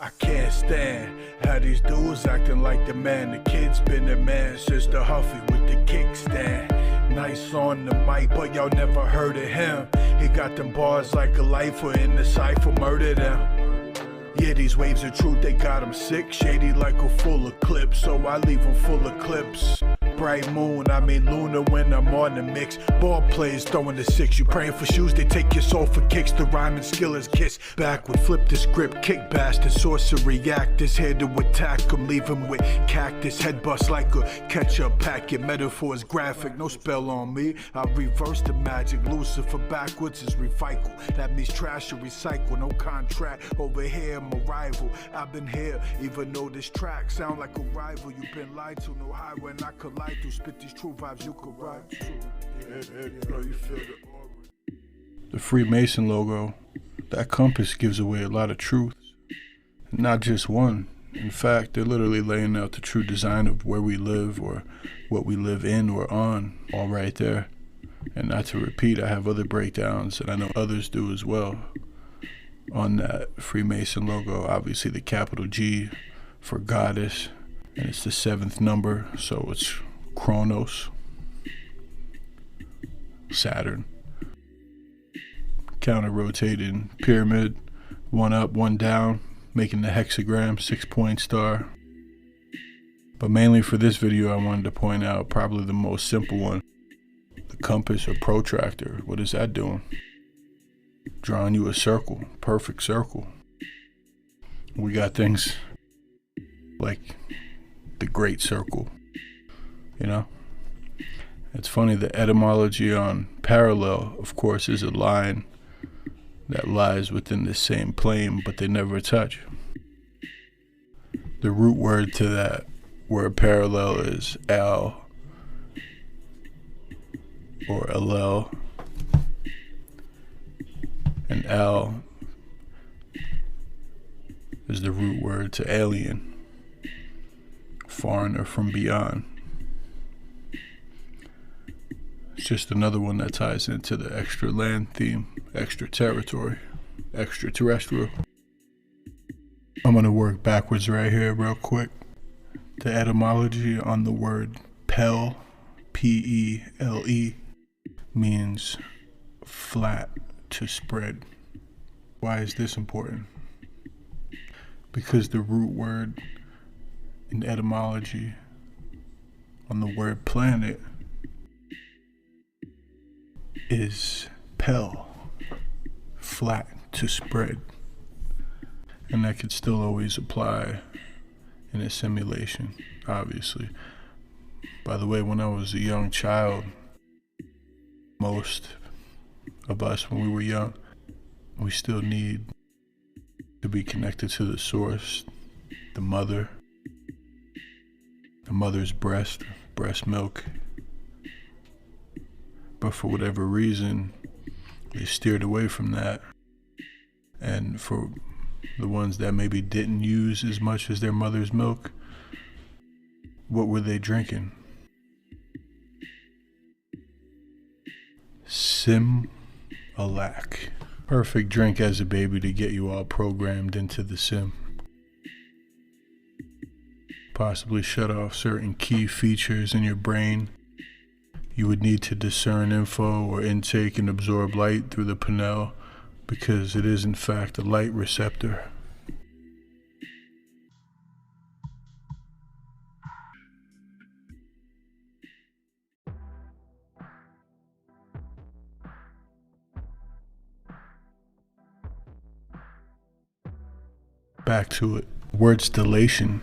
I can't stand how these dudes acting like the man. The kid's been the man since the Huffy with the kickstand. Nice on the mic, but y'all never heard of him. He got them bars like a lifer in the cypher, murder them. Yeah, these waves of truth, they got him sick. Shady like a full eclipse, so I leave him full of clips. Bright moon, I mean lunar when I'm on the mix. Ball players throwing the six. You praying for shoes, they take your soul for kicks. The rhyming skill is kiss. Backward, flip the script, kick bastard. Sorcery actors here to attack them. Leave him with cactus. Head bust like a ketchup packet. Metaphors graphic, no spell on me. I reverse the magic. Lucifer backwards is recycle. That means trash or recycle. No contract over here, I'm a rival. I've been here, even though this track sound like a rival. You've been lied to, no highway, and I collide. To spit these true vibes you could ride to. The Freemason logo, that compass gives away a lot of truth. Not just one. In fact, they're literally laying out the true design of where we live or what we live in or on, all right there. And not to repeat, I have other breakdowns, and I know others do as well. On that Freemason logo, obviously the capital G for goddess, and it's the 7th number, so it's Kronos, Saturn, counter-rotating pyramid, one up, one down, making the hexagram, 6-point star. But mainly for this video, I wanted to point out probably the most simple one, the compass or protractor. What is that doing? Drawing you a circle, perfect circle. We got things like the Great Circle. You know, it's funny, the etymology on parallel, of course, is a line that lies within the same plane, but they never touch. The root word to that word parallel is al or allel, and al is the root word to alien, foreigner from beyond. It's just another one that ties into the extra land theme, extra territory, extraterrestrial. I'm gonna work backwards right here real quick. The etymology on the word pel, P-E-L-E, means flat to spread. Why is this important? Because the root word in etymology on the word planet is pel, flat to spread. And that could still always apply in a simulation, obviously. By the way, when I was a young child, most of us, when we were young, we still need to be connected to the source, the mother, the mother's breast milk. But for whatever reason, they steered away from that. And for the ones that maybe didn't use as much as their mother's milk, what were they drinking? Symbolism. Perfect drink as a baby to get you all programmed into the sim. Possibly shut off certain key features in your brain. You would need to discern info or intake and absorb light through the pineal, because it is in fact a light receptor. Back to it. Word stellation,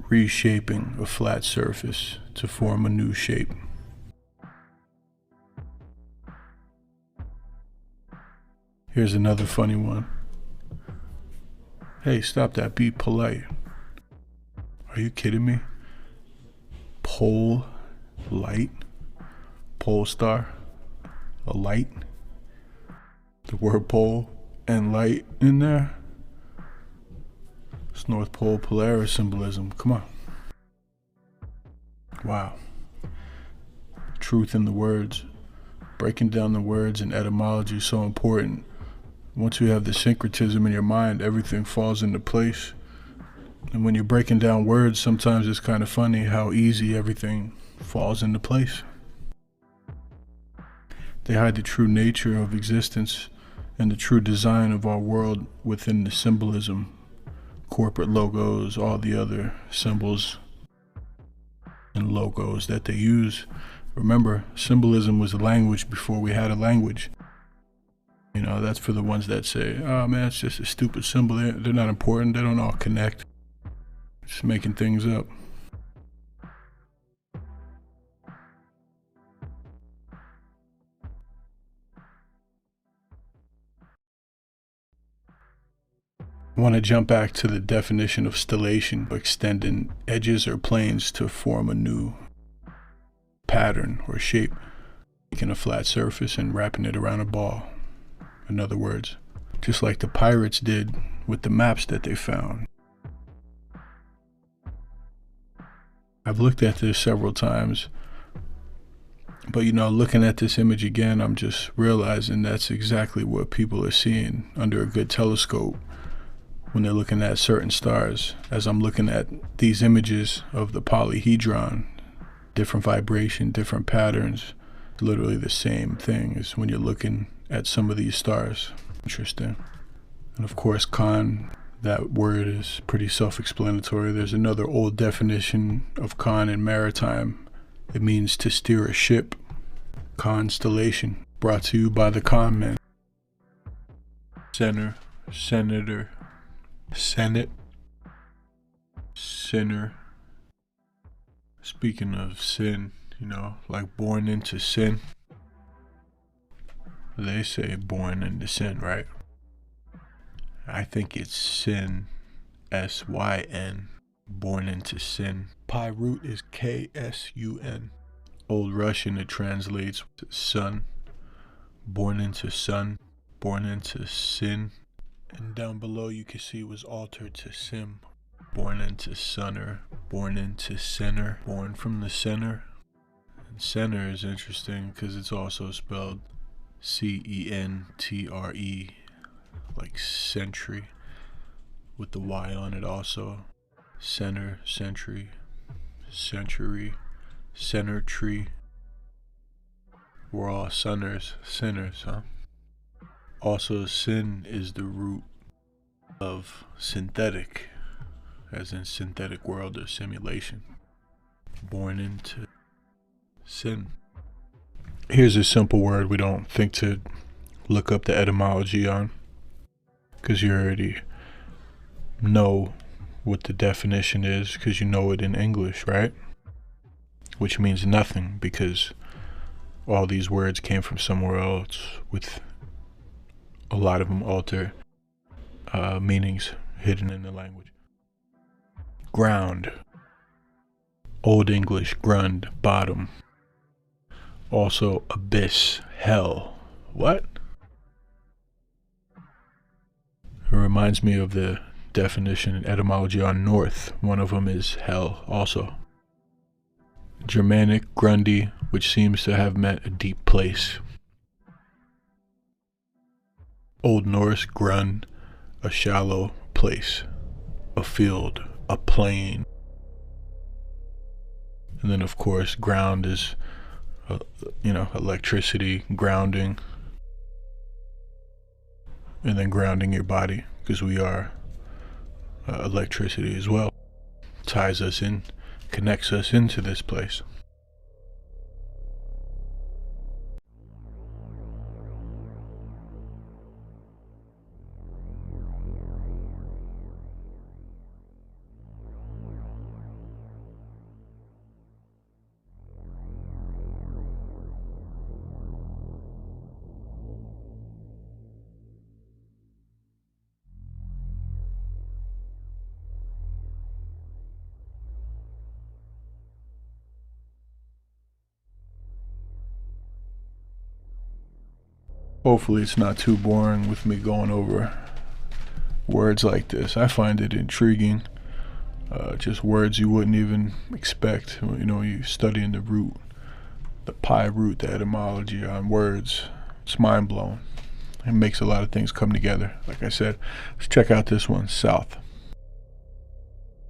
reshaping a flat surface to form a new shape. Here's another funny one. Hey, stop that. Be polite. Are you kidding me? Pole light? POLESTAR? A light? The word pole and light in there? It's North Pole Polaris symbolism. Come on. Wow. Truth in the words. Breaking down the words and etymology is so important. Once you have the syncretism in your mind, everything falls into place. And when you're breaking down words, sometimes it's kind of funny how easy everything falls into place. They hide the true nature of existence and the true design of our world within the symbolism, corporate logos, all the other symbols and logos that they use. Remember, symbolism was a language before we had a language. You know, that's for the ones that say, oh man, it's just a stupid symbol. They're not important. They don't all connect. Just making things up. I want to jump back to the definition of stellation, extending edges or planes to form a new pattern or shape, taking a flat surface and wrapping it around a ball. In other words, just like the pirates did with the maps that they found. I've looked at this several times, but you know, looking at this image again, I'm just realizing that's exactly what people are seeing under a good telescope when they're looking at certain stars. As I'm looking at these images of the polyhedron, different vibration, different patterns, literally the same thing as when you're looking at some of these stars. Interesting. And of course, Khan, that word is pretty self-explanatory. There's another old definition of Khan in maritime. It means to steer a ship. Constellation, brought to you by the Con Men. Center, senator, senate, sinner. Speaking of sin, you know, like born into sin. They say born into sin, right? I think it's sin, S-Y-N, born into sin. Pi root is K-S-U-N. Old Russian, it translates to sun, born into sun, born into sin. And down below you can see it was altered to sim, born into sunner, born into center, born from the center. And center is interesting because it's also spelled C-E-N-T-R-E, like century, with the Y on it also. Center, century, century, center tree. We're all sinners, huh? Also, sin is the root of synthetic, as in synthetic world or simulation. Born into sin. Here's a simple word we don't think to look up the etymology on, because you already know what the definition is, because you know it in English, right? Which means nothing, because all these words came from somewhere else, with a lot of them alter meanings hidden in the language. Ground. Old English, grund, bottom. Also, abyss, hell. What? It reminds me of the definition and etymology on north. One of them is hell also. Germanic, grundy, which seems to have meant a deep place. Old Norse, grund, a shallow place, a field, a plain. And then of course, ground is, electricity, grounding. And then grounding your body, because we are electricity as well. Ties us in, connects us into this place. Hopefully it's not too boring with me going over words like this. I find it intriguing. Just words you wouldn't even expect. You know, you studying the root, the pi root, the etymology on words. It's mind blowing. It makes a lot of things come together. Like I said, let's check out this one. South.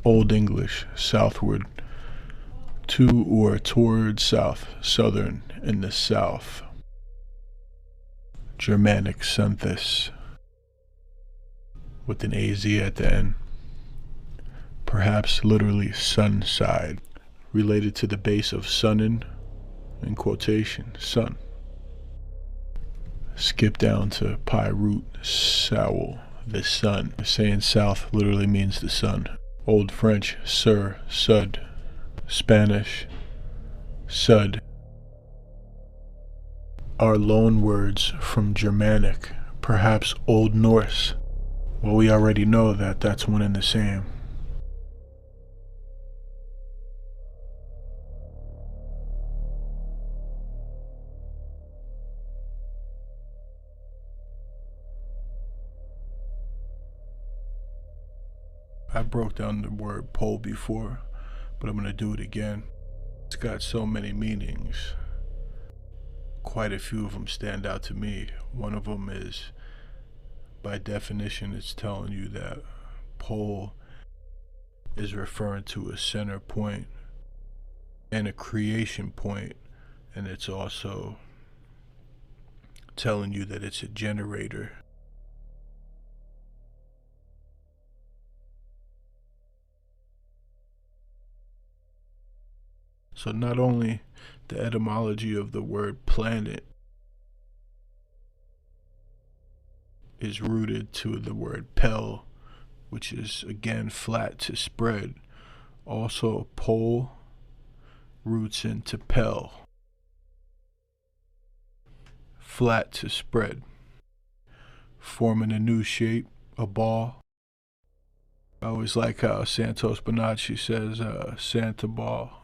Old English, southward, to or toward south, southern, in the south. Germanic synthesis, with an AZ at the end. Perhaps literally sun side, related to the base of sunnin, in quotation, sun. Skip down to pi root, sowl, the sun. Saying south literally means the sun. Old French, sur, sud. Spanish, sud, are loan words from Germanic, perhaps Old Norse. Well, we already know that that's one and the same. I broke down the word pole before, but I'm going to do it again. It's got so many meanings. Quite a few of them stand out to me. One of them is, by definition, it's telling you that pole is referring to a center point and a creation point, and it's also telling you that it's a generator. So not only the etymology of the word planet is rooted to the word pel, which is again flat to spread. Also pole roots into pel, flat to spread, forming a new shape, a ball. I always like how Santos Bonacci says Santa ball.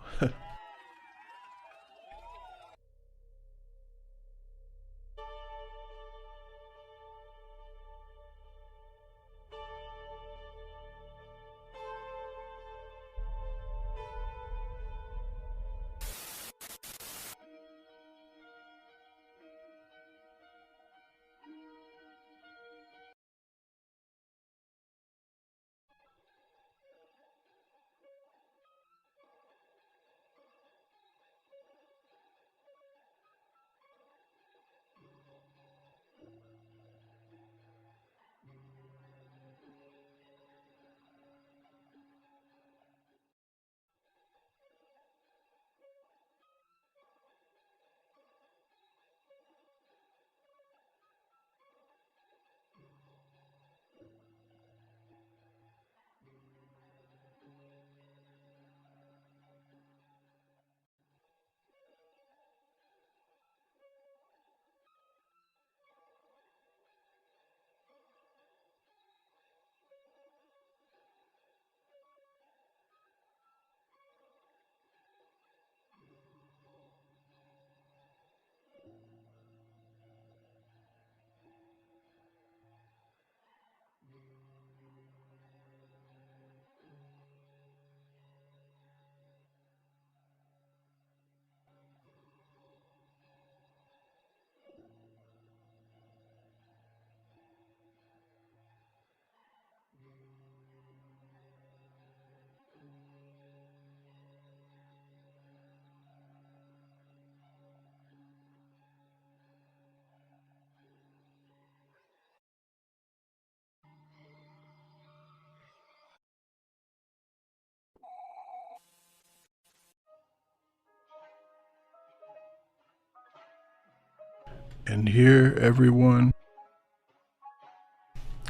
And here, everyone,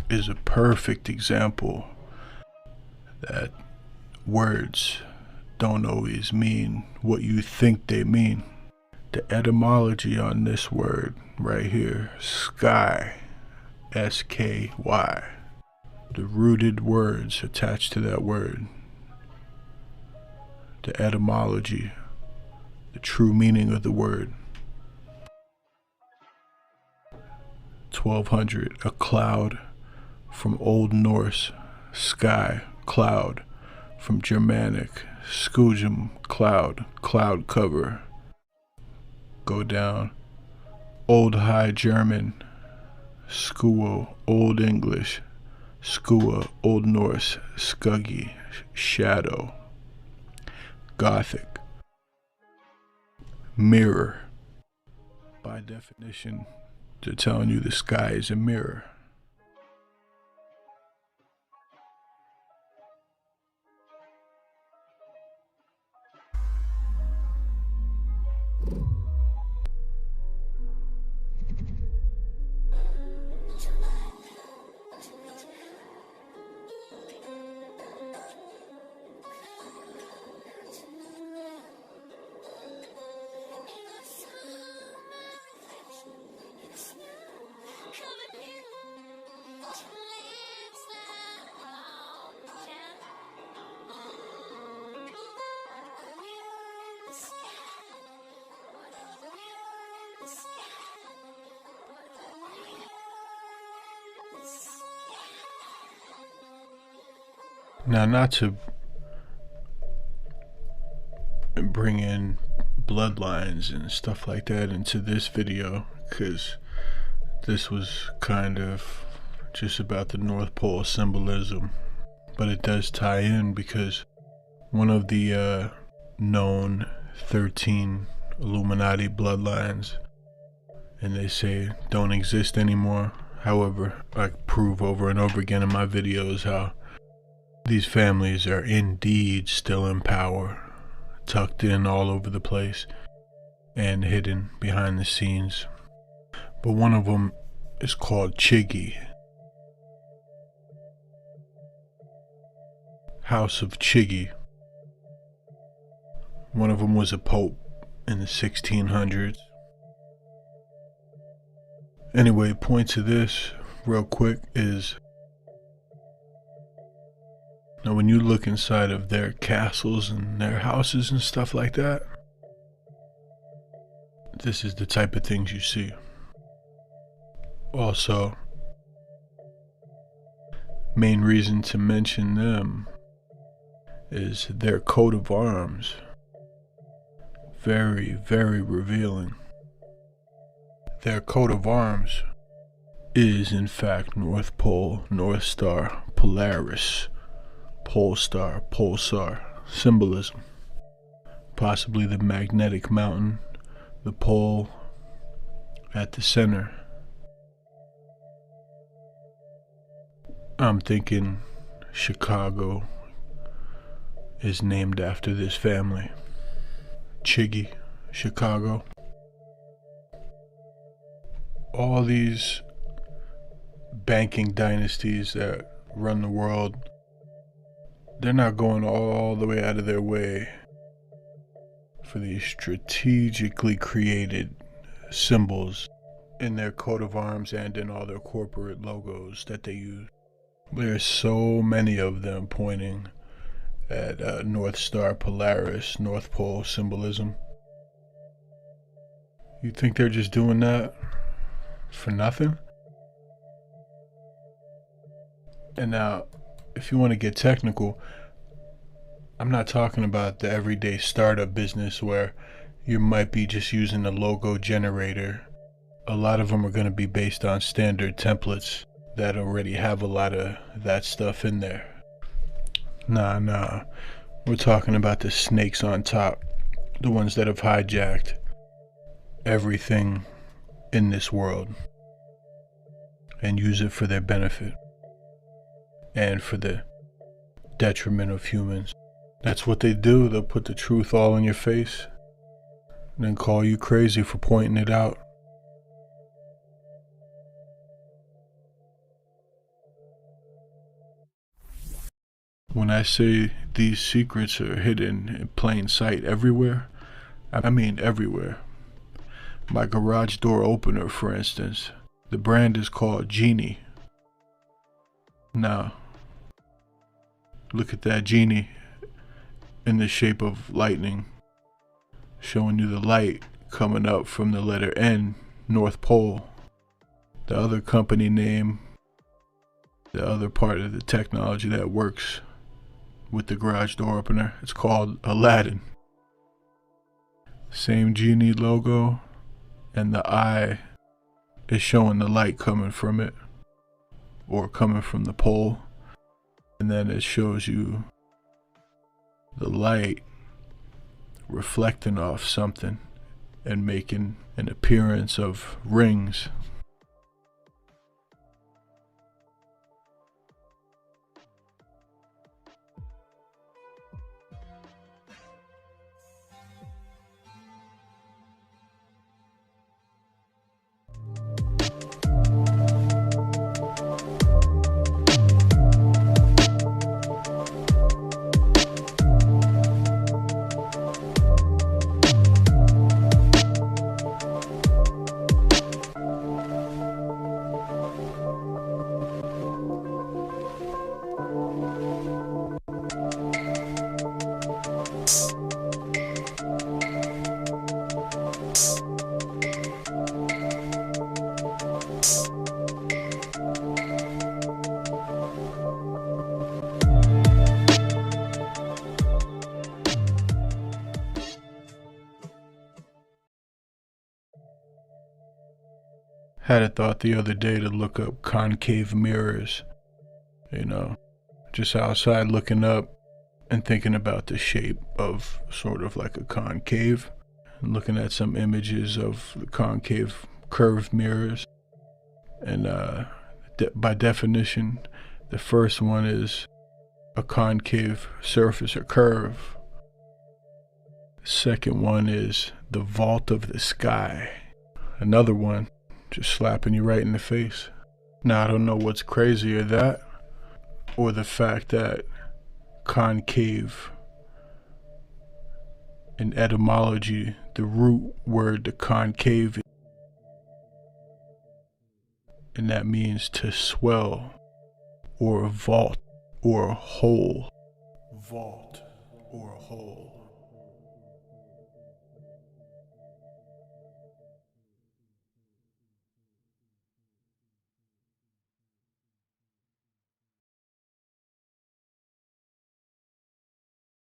is a perfect example that words don't always mean what you think they mean. The etymology on this word right here, sky, S-K-Y, the rooted words attached to that word, the etymology, the true meaning of the word. 1200, a cloud from Old Norse, sky, cloud, from Germanic, skujum, cloud, cloud cover. Go down. Old High German, skuo, Old English, skua, Old Norse, skuggy, shadow. Gothic, mirror. By definition, they're telling you the sky is a mirror. Now, not to bring in bloodlines and stuff like that into this video, because this was kind of just about the North Pole symbolism, but it does tie in because one of the known 13 Illuminati bloodlines, and they say don't exist anymore. However, I prove over and over again in my videos how these families are indeed still in power, tucked in all over the place and hidden behind the scenes. But one of them is called Chiggy. House of Chiggy. One of them was a pope in the 1600s. Anyway, point to this real quick is, now when you look inside of their castles and their houses and stuff like that, this is the type of things you see. Also, main reason to mention them is their coat of arms. Very, very revealing. Their coat of arms is in fact North Pole, North Star, Polaris, POLESTAR, pulsar, symbolism. Possibly the magnetic mountain, the pole at the center. I'm thinking Chicago is named after this family. Chiggy, Chicago. All these banking dynasties that run the world, they're not going all the way out of their way for these strategically created symbols in their coat of arms and in all their corporate logos that they use. There's so many of them pointing at North Star, Polaris, North Pole symbolism. You think they're just doing that for nothing? And now, if you want to get technical, I'm not talking about the everyday startup business where you might be just using a logo generator. A lot of them are going to be based on standard templates that already have a lot of that stuff in there. Nah, we're talking about the snakes on top, the ones that have hijacked everything in this world and use it for their benefit and for the detriment of humans. That's what they do. They'll put the truth all in your face and then call you crazy for pointing it out. When I say these secrets are hidden in plain sight everywhere, I mean everywhere. My garage door opener, for instance, the brand is called Genie. Now, look at that genie in the shape of lightning, showing you the light coming up from the letter N, North Pole. The other company name, the other part of the technology that works with the garage door opener, it's called Aladdin. Same genie logo, and the eye is showing the light coming from it, or coming from the pole, and then it shows you the light reflecting off something and making an appearance of rings. Had a thought the other day to look up concave mirrors, just outside looking up and thinking about the shape of sort of like a concave, and looking at some images of the concave curved mirrors. And by definition, the first one is a concave surface or curve. The second one is the vault of the sky. Another one, just slapping you right in the face. Now, I don't know what's crazier, that or the fact that concave, in etymology, the root word to concave, and that means to swell or vault or hole. Vault or hole.